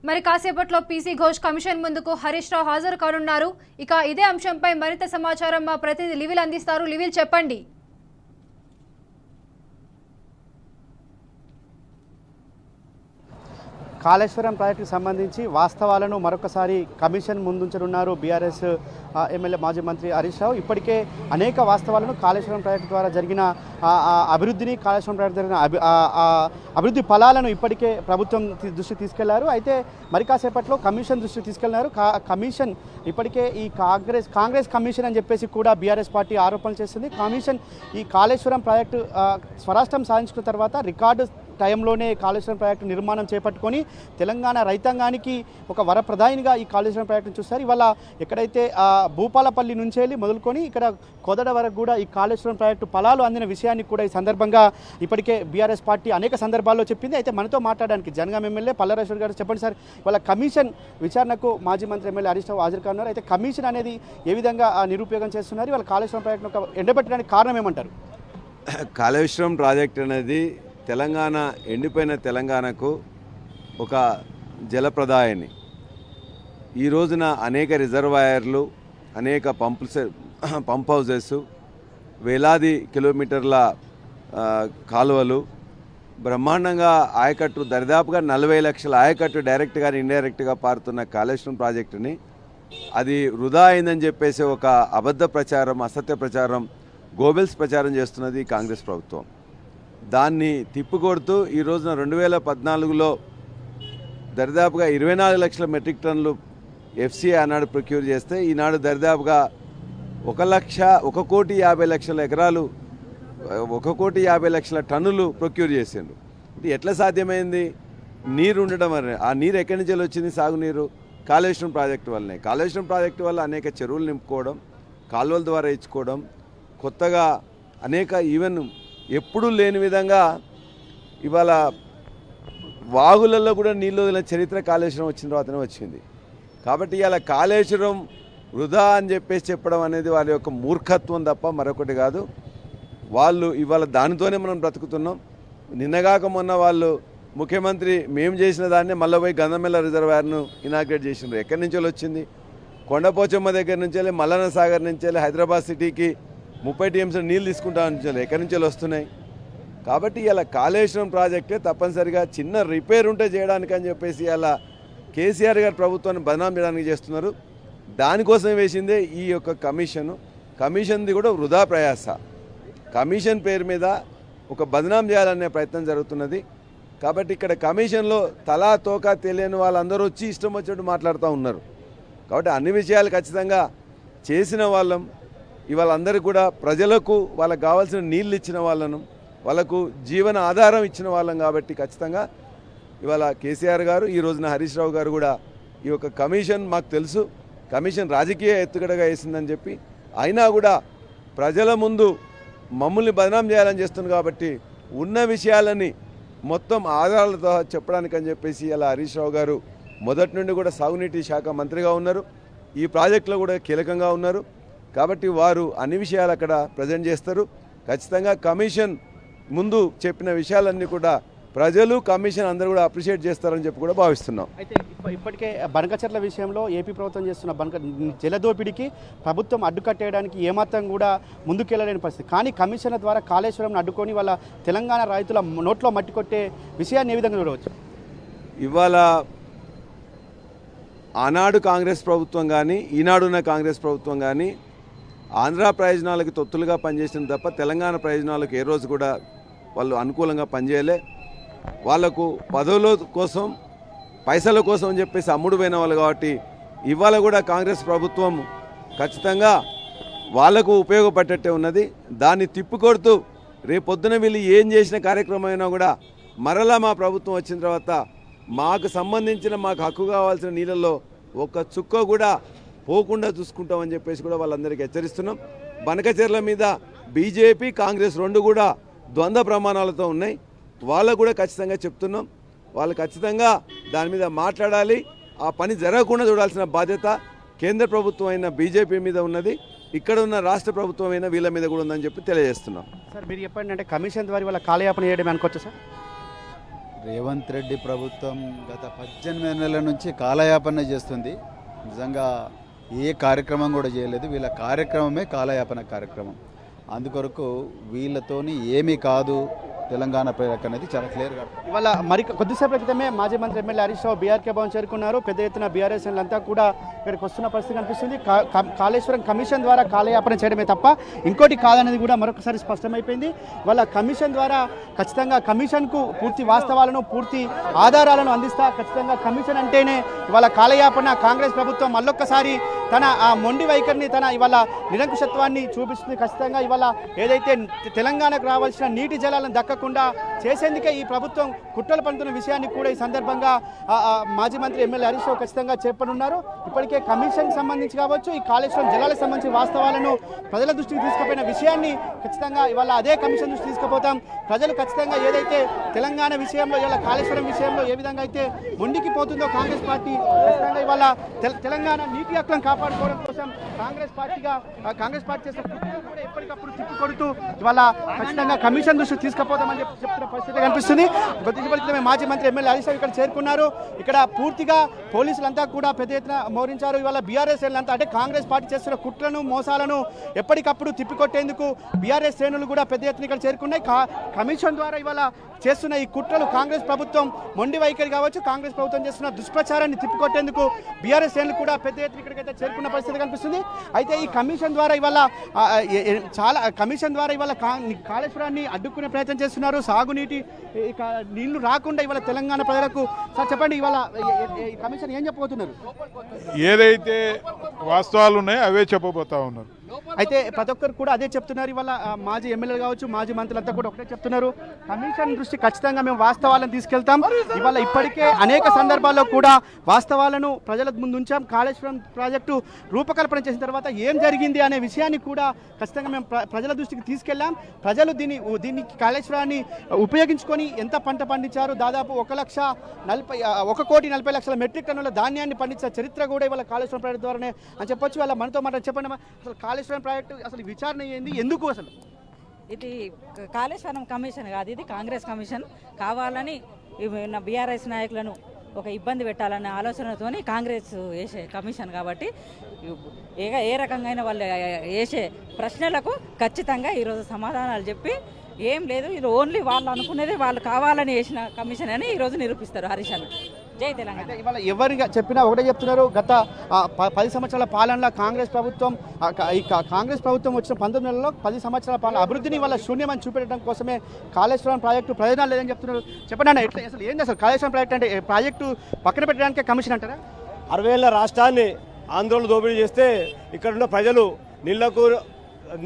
మరి కాసేపట్లో PC Ghosh commission ముందుకు హరీష్ రావు హాజరు కానున్నారు. ఇక ఇదే అంశంపై మరింత సమాచారం మా ప్రతినిధి లివిల్ అందిస్తారు. లివిల్ చెప్పండి. కాళేశ్వరం ప్రాజెక్టుకు సంబంధించి వాస్తవాలను మరొకసారి కమిషన్ ముందుంచనున్నారు బీఆర్ఎస్ ఎమ్మెల్యే మాజీ మంత్రి హరీష్ రావు. ఇప్పటికే అనేక వాస్తవాలను కాళేశ్వరం ప్రాజెక్టు ద్వారా జరిగిన అభివృద్ధిని, కాళేశ్వరం ప్రాజెక్టు జరిగిన అభివృద్ధి ఫలాలను ఇప్పటికే ప్రభుత్వం దృష్టికి తీసుకెళ్లారు. అయితే మరి కాసేపట్లో కమిషన్ దృష్టికి తీసుకెళ్లారు. కమిషన్ ఇప్పటికే ఈ కాంగ్రెస్ కమిషన్ అని చెప్పేసి కూడా బీఆర్ఎస్ పార్టీ ఆరోపణలు చేస్తుంది. కమిషన్ ఈ కాళేశ్వరం ప్రాజెక్టు స్వరాష్ట్రం సాధించుకున్న తర్వాత రికార్డు టైంలోనే కాళేశ్వరం ప్రాజెక్టు నిర్మాణం చేపట్టుకొని తెలంగాణ రైతాంగానికి ఒక వరప్రదాయినిగా ఈ కాళేశ్వరం ప్రాజెక్టును చూస్తారు. ఇవాళ ఎక్కడైతే భూపాలపల్లి నుంచి వెళ్ళి మొదలుకొని ఇక్కడ కోదడ వరకు కూడా ఈ కాళేశ్వరం ప్రాజెక్టు ఫలాలు అందిన విషయాన్ని కూడా ఈ సందర్భంగా ఇప్పటికే బీఆర్ఎస్ పార్టీ అనేక సందర్భాల్లో చెప్పింది. అయితే మనతో మాట్లాడడానికి జనగాం ఎమ్మెల్యే పల్లరాజేశ్వర్ గారు చెప్పండి సార్, ఇవాళ కమిషన్ విచారణకు మాజీ మంత్రి ఎమ్మెల్యే హరీష్ రావు హాజరు కానున్నారు. అయితే కమిషన్ అనేది ఏ విధంగా నిరుపయోగం చేస్తున్నారు, ఇవాళ కాళేశ్వరం ప్రాజెక్టును ఎండబెట్టడానికి కారణం ఏమంటారు? కాళేశ్వరం ప్రాజెక్ట్ అనేది తెలంగాణ ఎండిపోయిన తెలంగాణకు ఒక జలప్రదాయని. ఈ రోజున అనేక రిజర్వాయర్లు, అనేక పంప్ హౌజెస్, వేలాది కిలోమీటర్ల కాలువలు, బ్రహ్మాండంగా ఆయకట్టు, దరిదాపుగా 40 లక్షల ఆయకట్టు డైరెక్ట్గా ఇండైరెక్ట్గా పారుతున్న కాళేశ్వరం ప్రాజెక్టుని అది వృధా అయిందని చెప్పేసి ఒక అబద్ధ ప్రచారం, అసత్య ప్రచారం, గోబెల్స్ ప్రచారం చేస్తున్నది కాంగ్రెస్ ప్రభుత్వం. దాన్ని తిప్పికొడుతూ ఈ రోజున 2014లో దరిదాపుగా 24 లక్షల మెట్రిక్ టన్నులు ఎఫ్సీఐ ఆనాడు ప్రొక్యూర్ చేస్తే ఈనాడు దరిదాపుగా 1,50,00,000 ఎకరాలు, 1,50,00,000 టన్నులు ప్రొక్యూర్ చేసిండు. ఇది ఎట్లా సాధ్యమైంది? నీరు ఉండడం వల్ల. ఆ నీరు ఎక్కడి నుంచి వచ్చింది? సాగునీరు కాళేశ్వరం ప్రాజెక్టు వల్లనే. కాళేశ్వరం ప్రాజెక్టు వల్ల అనేక చెరువులు నింపుకోవడం, కాలువల ద్వారా ఇచ్చుకోవడం, కొత్తగా అనేక ఈవెన్ ఎప్పుడూ లేని విధంగా ఇవాళ వాగులలో కూడా నీళ్ళు వదిలిన చరిత్ర కాళేశ్వరం వచ్చిన తర్వాతనే వచ్చింది. కాబట్టి ఇలా కాళేశ్వరం వృధా అని చెప్పేసి చెప్పడం అనేది వాళ్ళ యొక్క మూర్ఖత్వం తప్ప మరొకటి కాదు. వాళ్ళు ఇవాళ దానితోనే మనం బ్రతుకుతున్నాం. నిన్నగాక మొన్న వాళ్ళు ముఖ్యమంత్రి మేము చేసిన దాన్నే మళ్ళీ పోయి గంధమెల్ల రిజర్వాయర్ను ఇనాగ్రేట్ చేసినారు. ఎక్కడి నుంచో వచ్చింది? కొండపోచమ్మ దగ్గర నుంచి వెళ్ళి, మల్లన్న సాగర్ నుంచి వెళ్ళి హైదరాబాద్ సిటీకి 30 టీఎంస్ నీళ్ళు తీసుకుంటామని ఎక్కడి నుంచి వస్తున్నాయి? కాబట్టి ఇలా కాళేశ్వరం ప్రాజెక్టే తప్పనిసరిగా చిన్న రిపేర్ ఉంటే చేయడానికి అని చెప్పేసి ఇలా కేసీఆర్ గారు ప్రభుత్వాన్ని బదనాం చేయడానికి చేస్తున్నారు. దానికోసం వేసిందే ఈ యొక్క కమిషన్ది కూడా వృధా ప్రయాస. కమిషన్ పేరు మీద ఒక బదనాం చేయాలనే ప్రయత్నం జరుగుతున్నది. కాబట్టి ఇక్కడ కమిషన్లో తలా తోక తెలియని వాళ్ళందరూ వచ్చి ఇష్టం వచ్చినట్టు మాట్లాడుతూ ఉన్నారు. కాబట్టి అన్ని విషయాలు ఖచ్చితంగా చేసిన వాళ్ళం, ఇవాళ అందరూ కూడా ప్రజలకు వాళ్ళకు కావాల్సిన నీళ్ళు ఇచ్చిన వాళ్ళను, వాళ్ళకు జీవన ఆధారం ఇచ్చిన వాళ్ళం. కాబట్టి ఖచ్చితంగా ఇవాళ కేసీఆర్ గారు, ఈ రోజున హరీష్ రావు గారు కూడా ఈ యొక్క కమిషన్ మాకు తెలుసు, కమిషన్ రాజకీయ ఎత్తుగడగా వేసిందని చెప్పి, అయినా కూడా ప్రజల ముందు మమ్మల్ని బదనాం చేయాలని చేస్తుంది. కాబట్టి ఉన్న విషయాలని మొత్తం ఆధారాలతో చెప్పడానికని చెప్పేసి ఇలా హరీష్ రావు గారు మొదటి నుండి కూడా సాగునీటి శాఖ మంత్రిగా ఉన్నారు, ఈ ప్రాజెక్టులో కూడా కీలకంగా ఉన్నారు. కాబట్టి వారు అన్ని విషయాలు అక్కడ ప్రజెంట్ చేస్తారు. ఖచ్చితంగా కమిషన్ ముందు చెప్పిన విషయాలన్నీ కూడా ప్రజలు, కమిషన్ అందరూ కూడా అప్రిషియేట్ చేస్తారని చెప్పి కూడా భావిస్తున్నాం. అయితే ఇప్పటికే బనకచెర్ల విషయంలో ఏపీ ప్రభుత్వం చేస్తున్న జలదోపిడికి ప్రభుత్వం అడ్డుకట్టేయడానికి ఏమాత్రం కూడా ముందుకెళ్ళలేని పరిస్థితి. కానీ కమిషన్ల ద్వారా కాళేశ్వరం అడ్డుకొని వాళ్ళ తెలంగాణ రైతుల నోట్లో మట్టి కొట్టే విషయాన్ని ఏ విధంగా చూడవచ్చు? ఇవాళ ఆనాడు కాంగ్రెస్ ప్రభుత్వం కానీ, ఈనాడున్న కాంగ్రెస్ ప్రభుత్వం కానీ ఆంధ్ర ప్రయోజనాలకు తొత్తులుగా పనిచేసిన తప్ప తెలంగాణ ప్రయోజనాలకు ఏ రోజు కూడా వాళ్ళు అనుకూలంగా పనిచేయలే. వాళ్లకు పదవుల కోసం, పైసల కోసం అని చెప్పేసి అమ్ముడు పోయిన వాళ్ళు. కాబట్టి ఇవాళ కూడా కాంగ్రెస్ ప్రభుత్వం ఖచ్చితంగా వాళ్లకు ఉపయోగపడేట్టే ఉన్నది. దాన్ని తిప్పికొడుతూ రేపొద్దున వీళ్ళు ఏం చేసిన కార్యక్రమం అయినా కూడా మరలా మా ప్రభుత్వం వచ్చిన తర్వాత మాకు సంబంధించిన, మాకు హక్కు కావాల్సిన నీళ్ళల్లో ఒక్క చుక్క కూడా పోకుండా చూసుకుంటామని చెప్పేసి కూడా వాళ్ళందరికీ హెచ్చరిస్తున్నాం. బనకచెర్ల మీద బీజేపీ, కాంగ్రెస్ రెండు కూడా ద్వంద్వ ప్రమాణాలతో ఉన్నాయి. వాళ్ళకు కూడా ఖచ్చితంగా చెప్తున్నాం, వాళ్ళు ఖచ్చితంగా దాని మీద మాట్లాడాలి. ఆ పని జరగకుండా చూడాల్సిన బాధ్యత కేంద్ర ప్రభుత్వం అయిన బీజేపీ మీద ఉన్నది, ఇక్కడ ఉన్న రాష్ట్ర ప్రభుత్వం అయినా వీళ్ళ మీద కూడా ఉందని చెప్పి తెలియజేస్తున్నాం. సార్ మీరు చెప్పండి, అంటే కమిషన్ ద్వారా వాళ్ళ కాలయాపన చేయడం అనుకోవచ్చు సార్? రేవంత్ రెడ్డి ప్రభుత్వం గత 18 నెలల నుంచి కాలయాపన చేస్తుంది. నిజంగా ఏ కార్యక్రమం కూడా చేయలేదు. వీళ్ళ కార్యక్రమమే కాలయాపన కార్యక్రమం. అందుకొరకు వీళ్ళతోని ఏమీ కాదు తెలంగాణ ప్రజలకు అనేది చాలా క్లియర్గా. ఇవాళ మరి కొద్దిసేపటి క్రితమే మాజీ మంత్రి ఎమ్మెల్యే హరీష్ రావు బీఆర్కే భవన్ చేరుకున్నారు. పెద్ద ఎత్తున బీఆర్ఎస్ అంతా కూడా ఇక్కడికి వస్తున్న పరిస్థితి కనిపిస్తుంది. కాళేశ్వరం కమిషన్ ద్వారా కాలయాపన చేయడమే తప్ప ఇంకోటి కాదనేది కూడా మరొకసారి స్పష్టమైపోయింది. ఇవాళ కమిషన్ ద్వారా ఖచ్చితంగా కమిషన్కు పూర్తి వాస్తవాలను పూర్తి ఆధారాలను అందిస్తా. ఖచ్చితంగా కమిషన్ అంటేనే ఇవాళ కాలయాపన. కాంగ్రెస్ ప్రభుత్వం మళ్ళొక్కసారి తన ఆ మొండి వైఖరిని తన ఇవాళ నిరంకుశత్వాన్ని చూపిస్తుంది. ఖచ్చితంగా ఇవాళ ఏదైతే తెలంగాణకు రావాల్సిన నీటి జలాలను దక్కకుండా చేసేందుకే ఈ ప్రభుత్వం కుట్రలు పడుతున్న విషయాన్ని కూడా ఈ సందర్భంగా మాజీ మంత్రి ఎమ్మెల్యే హరీష్ రావు ఖచ్చితంగా చెప్పనున్నారు. ఇప్పటికే కమిషన్కి సంబంధించి కావచ్చు, ఈ కాళేశ్వరం జలాలకు సంబంధించి వాస్తవాలను ప్రజల దృష్టికి తీసుకుపోయిన విషయాన్ని ఖచ్చితంగా ఇవాళ అదే కమిషన్ దృష్టి తీసుకుపోతాం. ప్రజలు ఖచ్చితంగా ఏదైతే తెలంగాణ విషయంలో ఇలా కాళేశ్వరం విషయంలో ఏ విధంగా అయితే మొండికి పోతుందో కాంగ్రెస్ పార్టీ ఖచ్చితంగా ఇవాళ తెలంగాణ నీటి హక్కులను కాపాడుకోవడం కోసం కాంగ్రెస్ పార్టీ చేసిన కుట్రలు కూడా ఎప్పటికప్పుడు తిప్పికొడుతూ ఇవాళ ఖచ్చితంగా కమిషన్ దృష్టికి తీసుకుపోతామని చెప్తున్న పరిస్థితి కనిపిస్తుంది. కొద్దిసేపటి మాజీ మంత్రి ఎమ్మెల్యే హరీష్ రావు ఇక్కడ చేరుకున్నారు. ఇక్కడ పూర్తిగా పోలీసులంతా కూడా పెద్ద ఎత్తున మోహరించారు. ఇవాళ బీఆర్ఎస్ శ్రేణులంతా అంటే కాంగ్రెస్ పార్టీ చేస్తున్న కుట్రను మోసాలను ఎప్పటికప్పుడు తిప్పికొట్టేందుకు బీఆర్ఎస్ శ్రేణులు కూడా పెద్ద ఎత్తున ఇక్కడ చేరుకున్నాయి. కమిషన్ ద్వారా ఇవాళ చేస్తున్న ఈ కుట్రలు కాంగ్రెస్ ప్రభుత్వం మొండి వైఖరి కావచ్చు, కాంగ్రెస్ ప్రభుత్వం చేస్తున్న దుష్ప్రచారాన్ని తిప్పికొట్టేందుకు బీఆర్ఎస్ శ్రేణులు కూడా పెద్ద ఎత్తున ఇక్కడికైతే చేరుకున్న పరిస్థితి కనిపిస్తుంది. అయితే ఈ కమిషన్ ద్వారా ఇవాళ కాళేశ్వరాన్ని అడ్డుకునే ప్రయత్నం చేస్తున్నారు. సాగునీటి నీళ్లు రాకుండా ఇవాళ తెలంగాణ ప్రజలకు. సార్ చెప్పండి, ఇవాళ ఈ కమిషన్ ఏం చెప్పబోతున్నారు? ఏదైతే వాస్తవాలు ఉన్నాయో అవే చెప్పబోతా ఉన్నారు. అయితే ప్రతి ఒక్కరు కూడా అదే చెప్తున్నారు. ఇవాళ మాజీ ఎమ్మెల్యేలు కావచ్చు, మాజీ మంత్రులంతా కూడా ఒకటే చెప్తున్నారు. కమిషన్ దృష్టి ఖచ్చితంగా మేము వాస్తవాలను తీసుకెళ్తాం. ఇవాళ ఇప్పటికే అనేక సందర్భాల్లో కూడా వాస్తవాలను ప్రజల ముందు ఉంచాం. కాళేశ్వరం ప్రాజెక్టు రూపకల్పన చేసిన తర్వాత ఏం జరిగింది అనే విషయాన్ని కూడా ఖచ్చితంగా మేము ప్రజల దృష్టికి తీసుకెళ్ళాం. ప్రజలు దీన్ని కాళేశ్వరాన్ని ఉపయోగించుకొని ఎంత పంట పండించారు, దాదాపు 1,40,00,000 మెట్రిక్ టన్నుల ధాన్యాన్ని పండించిన చరిత్ర కూడా ఇవాళ కాళేశ్వరం ప్రాజెక్టు ద్వారానే అని చెప్పొచ్చు. వాళ్ళ మనతో మాట చెప్పండి, అసలు కాళేశ్వరం ప్రాజెక్టు అసలు విచారణ ఏంది, ఎందుకు అసలు? ఇది కాళేశ్వరం కమిషన్ కాదు, ఇది కాంగ్రెస్ కమిషన్. కావాలని బీఆర్ఎస్ నాయకులను ఒక ఇబ్బంది పెట్టాలనే ఆలోచనతోని కాంగ్రెస్ వేసే కమిషన్ కాబట్టి ఏ రకంగా వాళ్ళు వేసే ప్రశ్నలకు ఖచ్చితంగా ఈరోజు సమాధానాలు చెప్పి ఏం లేదు, ఇది ఓన్లీ వాళ్ళు అనుకునేది వాళ్ళు కావాలని వేసిన కమిషన్ అని ఈరోజు నిరూపిస్తారు హరీష్ అన్న. జై తెలంగాణ. ఇవాళ ఎవరిగా చెప్పినా ఒకటే చెప్తున్నారు. గత 10 సంవత్సరాల పాలనలో కాంగ్రెస్ ప్రభుత్వం వచ్చిన 19 నెలల్లో 10 సంవత్సరాల పాలన అభివృద్ధిని వాళ్ళ శూన్యమని చూపెట్టడం కోసమే కాళేశ్వరం ప్రాజెక్టు ప్రయోజనాలు లేదని చెప్తున్నారు. చెప్పండి అన్న, ఎట్లా అసలు ఏంది అసలు కాళేశ్వరం ప్రాజెక్టు అంటే? ప్రాజెక్టు పక్కన పెట్టడానికే కమిషన్ అంటారా? 60 ఏళ్ల రాష్ట్రాన్ని ఆందోళన దోపిడీ చేస్తే ఇక్కడున్న ప్రజలు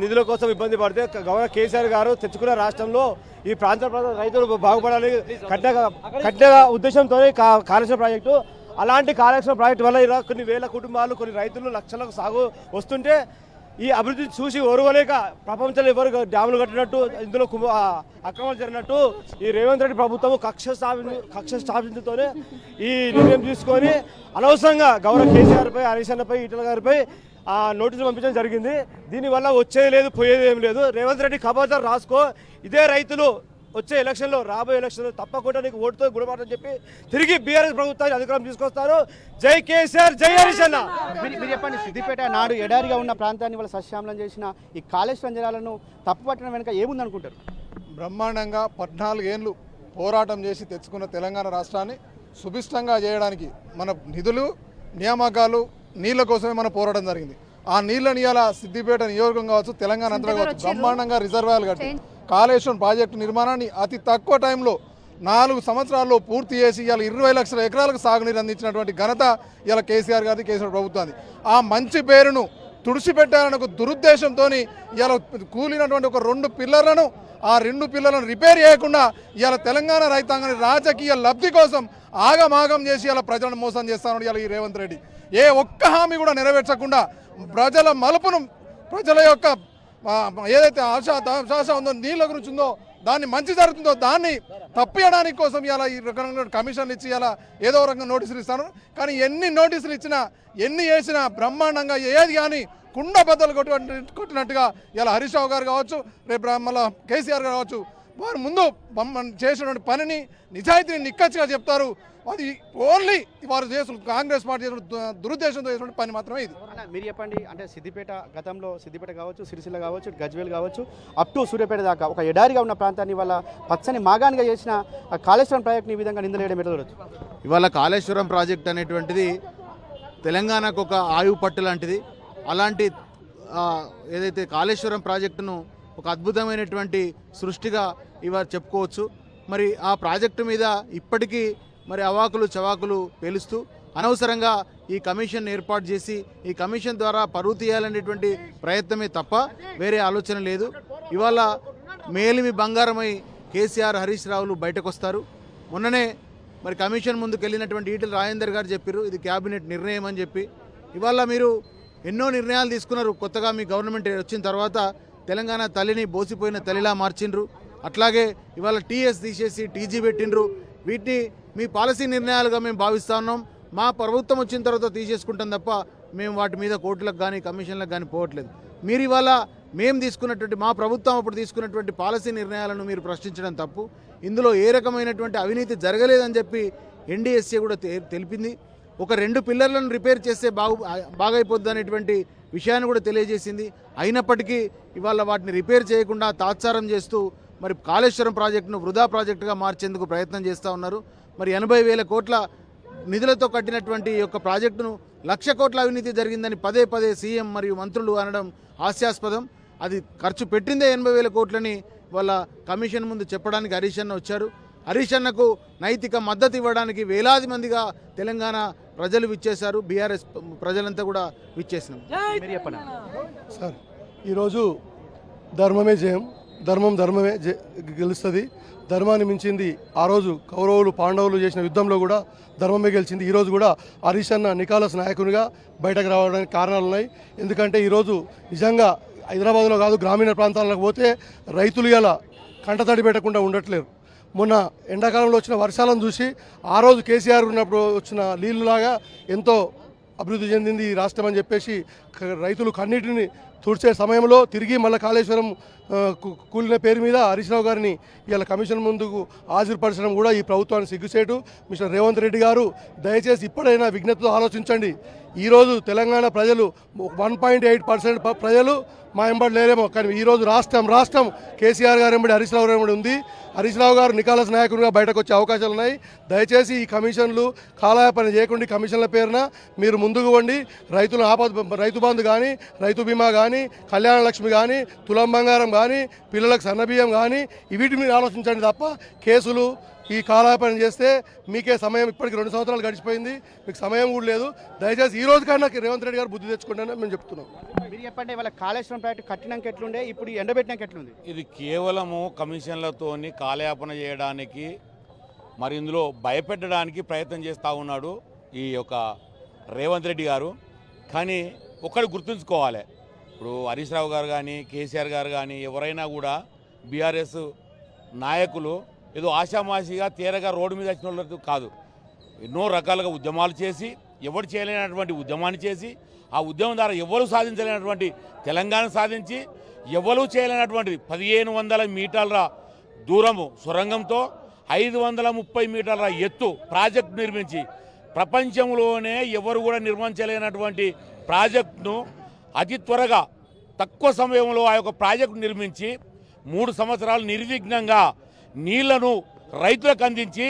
నిధుల కోసం ఇబ్బంది పడితే గవర్నర్ కేసీఆర్ గారు తెచ్చుకున్న రాష్ట్రంలో ఈ ప్రాంత రైతులు బాగుపడాలని కఠిన ఉద్దేశంతో కాళేశ్వరం ప్రాజెక్టు. అలాంటి కాళేశ్వరం ప్రాజెక్టు వల్ల ఇలా కొన్ని వేల కుటుంబాలు, కొన్ని రైతులు లక్షలకు సాగు వస్తుంటే ఈ అభివృద్ధి చూసి ఓర్వలేక ప్రపంచంలో ఎవరు డ్యాములు కట్టినట్టు, ఇందులో అక్రమాలు జరిగినట్టు ఈ రేవంత్ రెడ్డి ప్రభుత్వం కక్ష స్థాపించతోనే ఈ నిర్ణయం తీసుకొని అనవసరంగా గవర్నర్ కేసీఆర్పై, హరీష్ అన్నపై, ఈటల గారిపై నోటీసులు పంపించడం జరిగింది. దీనివల్ల వచ్చేది లేదు, పోయేది ఏం లేదు. రేవంత్ రెడ్డి ఖబర్దార్ రాసుకో, ఇదే రైతులు వచ్చే ఎలక్షన్లో, రాబోయే ఎలక్షన్లో తప్పకుండా నీకు ఓటుతో గుణపాఠం చెప్పి తిరిగి బీఆర్ఎస్ ప్రభుత్వాన్ని అధికారం తీసుకొస్తారు. జై కేసీఆర్, జై హరీష్ అన్న. మీరు చెప్పండి, సిద్దిపేట నాడు ఎడారిగా ఉన్న ప్రాంతాన్ని వాళ్ళ సస్యామలం చేసిన ఈ కాళేశ్వరం జలాలను తప్పుపట్టడం వెనుక ఏముందనుకుంటారు? బ్రహ్మాండంగా 14 ఏళ్ళు పోరాటం చేసి తెచ్చుకున్న తెలంగాణ రాష్ట్రాన్ని సుభిష్టంగా చేయడానికి మన నిధులు, నియామకాలు, నీళ్ళ కోసమే మన పోరాటం జరిగింది. ఆ నీళ్ళని ఇవాళ సిద్దిపేట నియోజకవర్గం కావచ్చు, తెలంగాణ అంతా కావచ్చు, బ్రహ్మాండంగా రిజర్వాయర్లు కట్టి కాళేశ్వరం ప్రాజెక్టు నిర్మాణాన్ని అతి తక్కువ టైంలో 4 సంవత్సరాల్లో పూర్తి చేసి ఇవాళ 20 లక్షల ఎకరాలకు సాగునీరు అందించినటువంటి ఘనత ఇవాళ కేసీఆర్ గారిది, కేసీఆర్ ప్రభుత్వాన్ని. ఆ మంచి పేరును తుడిచిపెట్టాలని ఒక దురుద్దేశంతో ఇవాళ కూలినటువంటి ఒక 2 పిల్లర్లను, ఆ 2 పిల్లర్లను రిపేర్ చేయకుండా ఇవాళ తెలంగాణ రైతాంగాన్ని రాజకీయ లబ్ధి కోసం ఆగమాగం చేసి ఇలా ప్రజలను మోసం చేస్తానని ఇవాళ ఈ రేవంత్ రెడ్డి ఏ ఒక్క హామీ కూడా నెరవేర్చకుండా ప్రజల మలుపును, ప్రజల యొక్క ఏదైతే ఆశ ఉందో, నీళ్ళ గురించి ఉందో, దాన్ని మంచి జరుగుతుందో దాన్ని తప్పియడానికి కోసం ఇలా ఈ రకంగా కమిషన్లు ఇచ్చి ఇలా ఏదో రకంగా నోటీసులు ఇస్తాను. కానీ ఎన్ని నోటీసులు ఇచ్చినా, ఎన్ని చేసినా బ్రహ్మాండంగా ఏది కానీ కుండ బద్దలు కొట్టినట్టుగా ఇలా హరీష్ రావు గారు కావచ్చు, రేపు మళ్ళీ కేసీఆర్ గారు కావచ్చు వారు ముందు చేసినటువంటి పనిని నిజాయితీని నిక్కచ్చిగా చెప్తారు. అది ఓన్లీ వారు చేసిన కాంగ్రెస్ పార్టీ చేసిన దురుద్దేశంతో చేసిన పని మాత్రమే ఇది. అన్న, మీరు చెప్పండి, అంటే సిద్దిపేట గతంలో సిద్దిపేట కావచ్చు, సిరిసిల్ల కావచ్చు, గజ్వేల్ కావచ్చు, అప్ టు సూర్యాపేట దాకా ఒక ఎడారిగా ఉన్న ప్రాంతాన్ని వాళ్ళ పచ్చని మాగానిగా చేసిన కాళేశ్వరం ప్రాజెక్ట్ని ఈ విధంగా నిందలేయడం ఎట్లా చూడొచ్చు? ఇవాళ కాళేశ్వరం ప్రాజెక్ట్ అనేటువంటిది తెలంగాణకు ఒక ఆయువు పట్టు లాంటిది. అలాంటి ఏదైతే కాళేశ్వరం ప్రాజెక్టును ఒక అద్భుతమైనటువంటి సృష్టిగా ఇవాళ చెప్పుకోవచ్చు. మరి ఆ ప్రాజెక్టు మీద ఇప్పటికీ మరి అవాకులు చవాకులు పేలుస్తూ అనవసరంగా ఈ కమిషన్ ఏర్పాటు చేసి ఈ కమిషన్ ద్వారా పరువు తీయాలనేటువంటి ప్రయత్నమే తప్ప వేరే ఆలోచన లేదు. ఇవాళ మేలిమి బంగారమై కేసీఆర్, హరీష్ రావులు బయటకు వస్తారు. మొన్ననే మరి కమిషన్ ముందుకు వెళ్ళినటువంటి ఈటెల రాజేందర్ గారు చెప్పారు ఇది క్యాబినెట్ నిర్ణయం అని చెప్పి. ఇవాళ మీరు ఎన్నో నిర్ణయాలు తీసుకున్నారు. కొత్తగా మీ గవర్నమెంట్ వచ్చిన తర్వాత తెలంగాణ తల్లిని బోసిపోయిన తల్లిలా మార్చిండ్రు. అట్లాగే ఇవాళ టీఎస్ తీసేసి టీజీ పెట్టిండ్రు. వీటిని మీ పాలసీ నిర్ణయాలుగా మేము భావిస్తూ ఉన్నాం. మా ప్రభుత్వం వచ్చిన తర్వాత తీసేసుకుంటాం తప్ప మేము వాటి మీద కోర్టులకు కానీ కమిషన్లకు కానీ పోవట్లేదు. మీరు ఇవాళ మేము తీసుకున్నటువంటి మా ప్రభుత్వం అప్పుడు తీసుకున్నటువంటి పాలసీ నిర్ణయాలను మీరు ప్రశ్నించడం తప్పు. ఇందులో ఏ రకమైనటువంటి అవినీతి జరగలేదని చెప్పి ఎన్డీఎస్ఏ కూడా తెలిపింది. ఒక 2 పిల్లర్లను రిపేర్ చేస్తే బాగైపోద్ది అనేటువంటి విషయాన్ని కూడా తెలియజేసింది. అయినప్పటికీ ఇవాళ వాటిని రిపేర్ చేయకుండా తాత్సారం చేస్తూ మరి కాళేశ్వరం ప్రాజెక్టును వృధా ప్రాజెక్టుగా మార్చేందుకు ప్రయత్నం చేస్తూ ఉన్నారు. మరి 80,000 కోట్ల నిధులతో కట్టినటువంటి ఈ యొక్క ప్రాజెక్టును 1,00,000 కోట్ల అవినీతి జరిగిందని పదే పదే సీఎం మరియు మంత్రులు అనడం హాస్యాస్పదం. అది ఖర్చు పెట్టిందే 80,000 కోట్లని వాళ్ళ కమిషన్ ముందు చెప్పడానికి హరీష్ అన్న వచ్చారు. హరీష్ అన్నకు నైతిక మద్దతు ఇవ్వడానికి వేలాది మందిగా తెలంగాణ ప్రజలు విచ్చేశారు. బీఆర్ఎస్ ప్రజలంతా కూడా విచ్చేసినాం. మీరు చెప్పండి. సార్, ఈరోజు ధర్మమే జయం, ధర్మమే గెలుస్తుంది. ధర్మాన్ని మించింది ఆ రోజు కౌరవులు పాండవులు చేసిన యుద్ధంలో కూడా ధర్మమే గెలిచింది. ఈరోజు కూడా హరీష్ అన్న నికాలస్ నాయకునిగా బయటకు రావడానికి కారణాలు ఉన్నాయి. ఎందుకంటే ఈరోజు నిజంగా హైదరాబాద్లో కాదు గ్రామీణ ప్రాంతాలకు పోతే రైతులు ఇలా కంటతడి పెట్టకుండా ఉండట్లేరు. మొన్న ఎండాకాలంలో వచ్చిన వర్షాలను చూసి ఆ రోజు కేసీఆర్ ఉన్నప్పుడు వచ్చిన నీళ్ళలాగా ఎంతో అభివృద్ధి చెందింది ఈ రాష్ట్రం అని చెప్పేసి రైతులు కన్నీటిని తుడిచే సమయంలో తిరిగి మళ్ళీ కాళేశ్వరం కూలిన పేరు మీద హరీష్ రావు గారిని ఇవాళ కమిషన్ ముందుకు హాజరుపరచడం కూడా ఈ ప్రభుత్వాన్ని సిగ్గుచేటు. మిస్టర్ రేవంత్ రెడ్డి గారు దయచేసి ఇప్పుడైనా విజ్ఞతతో ఆలోచించండి. ఈరోజు తెలంగాణ ప్రజలు 1.8% ప్రజలు మా ఎంబడి లేరేమో, కానీ ఈరోజు రాష్ట్రం కేసీఆర్ గారు ఎంబడి హరీష్ రావు ఎంబడి ఉంది. హరీష్ రావు గారు నికాలస్ నాయకునిగా బయటకు వచ్చే అవకాశాలు ఉన్నాయి. దయచేసి ఈ కమిషన్లు కాలయాపన చేయకుండా కమిషన్ల పేరున మీరు ముందుకు వండి రైతు బంధు కానీ, రైతు బీమా కానీ, కళ్యాణ లక్ష్మి కానీ, తులం బంగారం కానీ, పిల్లలకు సన్నబియ్యం కానీ వీటి మీద ఆలోచించండి తప్ప కేసులు ఈ కాలయాపన చేస్తే మీకే సమయం ఇప్పటికి 2 సంవత్సరాలు గడిచిపోయింది, మీకు సమయం కూడా లేదు. దయచేసి ఈ రోజు కన్నా రేవంత్ రెడ్డి గారు బుద్ధి తెచ్చుకుంటానని మేము చెప్తున్నాం. మీరు చెప్పండి, వాళ్ళ కాళేశ్వరం ప్రాజెక్టు కట్టినాక ఎట్లుండే, ఇప్పుడు ఎండబెట్టినాక ఎట్లుంది? ఇది కేవలము కమిషన్లతోని కాలయాపన చేయడానికి మరి ఇందులో భయపెట్టడానికి ప్రయత్నం చేస్తూ ఉన్నాడు ఈ యొక్క రేవంత్ రెడ్డి గారు. కానీ ఒక్కటి గుర్తుంచుకోవాలి, ఇప్పుడు హరీష్ రావు గారు కానీ, కేసీఆర్ గారు కానీ ఎవరైనా కూడా బీఆర్ఎస్ నాయకులు ఏదో ఆషామాషిగా తేరగా రోడ్డు మీద వచ్చిన వాళ్ళు కాదు. ఎన్నో రకాలుగా ఉద్యమాలు చేసి ఎవరు చేయలేనటువంటి ఉద్యమాన్ని చేసి ఆ ఉద్యమం ద్వారా ఎవరు సాధించలేనటువంటి తెలంగాణ సాధించి ఎవరు చేయలేనటువంటిది 1500 మీటర్ల దూరము సొరంగంతో 530 మీటర్ల ఎత్తు ప్రాజెక్టు నిర్మించి ప్రపంచంలోనే ఎవరు కూడా నిర్మించలేనటువంటి ప్రాజెక్టును అతి త్వరగా తక్కువ సమయంలో ఆ యొక్క ప్రాజెక్టు నిర్మించి 3 సంవత్సరాలు నిర్విఘ్నంగా నీళ్లను రైతులకు అందించి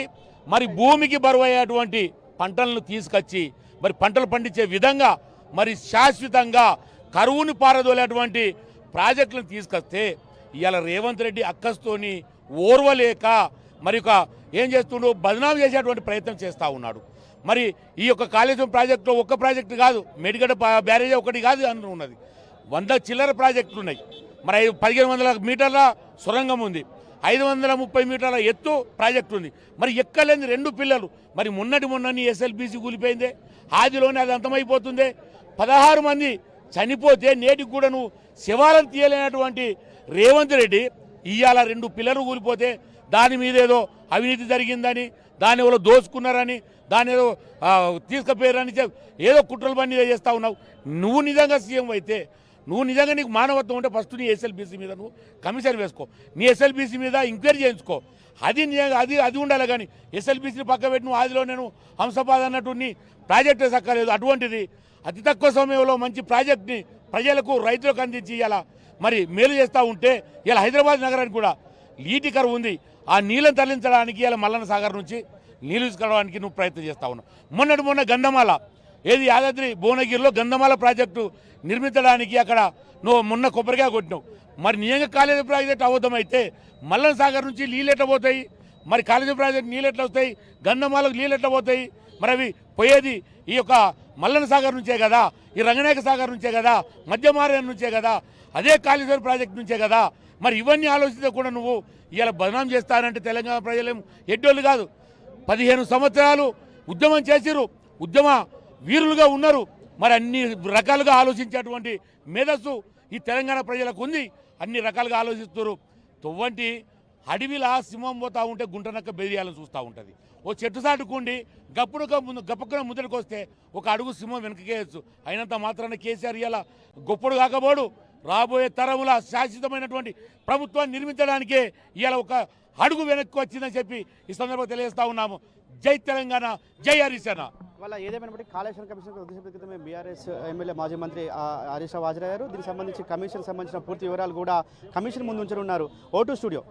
మరి భూమికి బరువయ్యేటువంటి పంటలను తీసుకొచ్చి మరి పంటలు పండించే విధంగా మరి శాశ్వతంగా కరువును పారదోలేటువంటి ప్రాజెక్టులను తీసుకొస్తే ఇవాళ రేవంత్ రెడ్డి అక్కస్తోని ఓర్వలేక మరి ఏం చేస్తుండో బదనాం చేసేటువంటి ప్రయత్నం చేస్తూ ఉన్నాడు. మరి ఈ యొక్క కాళేశ్వరం ప్రాజెక్టులో ఒక్క ప్రాజెక్టు కాదు, మేడిగడ్డ బ్యారేజ్ ఒకటి కాదు అని ఉన్నది, 100 చిల్లర ప్రాజెక్టులు ఉన్నాయి. మరి 1500 మీటర్ల సొరంగం ఉంది, 530 మీటర్ల ఎత్తు ప్రాజెక్టు ఉంది. మరి ఎక్కలేని 2 పిల్లలు మరి మొన్నని ఎస్ఎల్బీసీ కూలిపోయిందే, ఆదిలోనే అది అంతమైపోతుందే. 16 మంది చనిపోతే నేటికి కూడా నువ్వు శివాలను తీయలేనటువంటి రేవంత్ రెడ్డి ఇవాళ 2 పిల్లలు కూలిపోతే దాని మీద ఏదో అవినీతి జరిగిందని, దాని ఎవరో దోచుకున్నారని, దాని ఏదో తీసుకుపోయారని ఏదో కుట్రలు పని చేస్తూ ఉన్నావు. నువ్వు నిజంగా సీఎం అయితే నువ్వు నిజంగా నీకు మానవత్వం ఉంటే ఫస్ట్ నీ ఎస్ఎల్బీసీ మీద నువ్వు కమిషన్ వేసుకో, నీ ఎస్ఎల్బీసీ మీద ఎంక్వైరీ చేయించుకో. అది నిజంగా అది ఉండాలి. కానీ ఎస్ఎల్బీసీని పక్క పెట్టి నువ్వు ఆదిలో నేను హంసపాద అన్నట్టు నీ ప్రాజెక్టే సక్కలేదు. అటువంటిది అతి తక్కువ సమయంలో మంచి ప్రాజెక్ట్ని ప్రజలకు రైతులకు అందించి ఇలా మరి మేలు చేస్తూ ఉంటే ఇలా హైదరాబాద్ నగరానికి కూడా నీటి కరువు ఉంది. ఆ నీళ్ళని తరలించడానికి ఇలా మల్లన్న సాగర్ నుంచి నీళ్ళు తీసుకురావడానికి నువ్వు ప్రయత్నం చేస్తూ ఉన్నావు. మొన్న గంధమాల ఏది యాదాద్రి భువనగిరిలో గంధమాల ప్రాజెక్టు నిర్మించడానికి అక్కడ నువ్వు మొన్న కొబ్బరికాయ కొట్టినావు. మరి నిజంగా కాలేజీ ప్రాజెక్ట్ అవద్దమైతే మల్లన్న సాగర్ నుంచి నీళ్ళు ఎట్లా పోతాయి? మరి కాలేజీ ప్రాజెక్ట్ నీళ్ళు ఎట్లా వస్తాయి? గంధమాలకు నీళ్ళు ఎట్లా పోతాయి? మరి అవి పోయేది ఈ యొక్క మల్లన్న సాగర్ నుంచే కదా, ఈ రంగనాయక సాగర్ నుంచే కదా, మధ్యమార్గం నుంచే కదా, అదే కాళేశ్వరం ప్రాజెక్ట్ నుంచే కదా. మరి ఇవన్నీ ఆలోచిస్తే కూడా నువ్వు ఇలా బదనాం చేస్తానంటే తెలంగాణ ప్రజలేం ఎడ్డోళ్ళు కాదు. 15 సంవత్సరాలు ఉద్యమం చేసిరు, ఉద్యమ వీరులుగా ఉన్నారు. మరి అన్ని రకాలుగా ఆలోచించేటువంటి మేధస్సు ఈ తెలంగాణ ప్రజలకు ఉంది. అన్ని రకాలుగా ఆలోచిస్తారు. తొవ్వంటి అడవిలా సింహం పోతూ ఉంటే గుంటనక్క బెదియాలని చూస్తూ ఉంటుంది. ఓ చెట్టు సాటుకుండి గప్పుకున్న ముందరికి వస్తే ఒక అడుగు సింహం వెనకకేయచ్చు. అయినంత మాత్రాన కేసీఆర్ ఇలా గొప్పడు కాకపోడు. రాబోయే తరముల శాశ్వతమైనటువంటి ప్రభుత్వాన్ని నిర్మించడానికే ఇవాళ ఒక అడుగు వెనక్కి వచ్చిందని చెప్పి ఈ సందర్భంగా తెలియజేస్తా ఉన్నాము. జై తెలంగాణ, జై హరిసేన. వాళ్ళ ఏదేమైనప్పటికీ కాళేశ్వరం కమిషన్ కొద్దిసేపటి క్రితమే బీఆర్ఎస్ ఎమ్మెల్యే మాజీ మంత్రి హరీష్ రావు హాజరయ్యారు. దీనికి సంబంధించి కమిషన్ సంబంధించిన పూర్తి వివరాలు కూడా కమిషన్ ముందు ఉంచనున్నారు. Vote studio.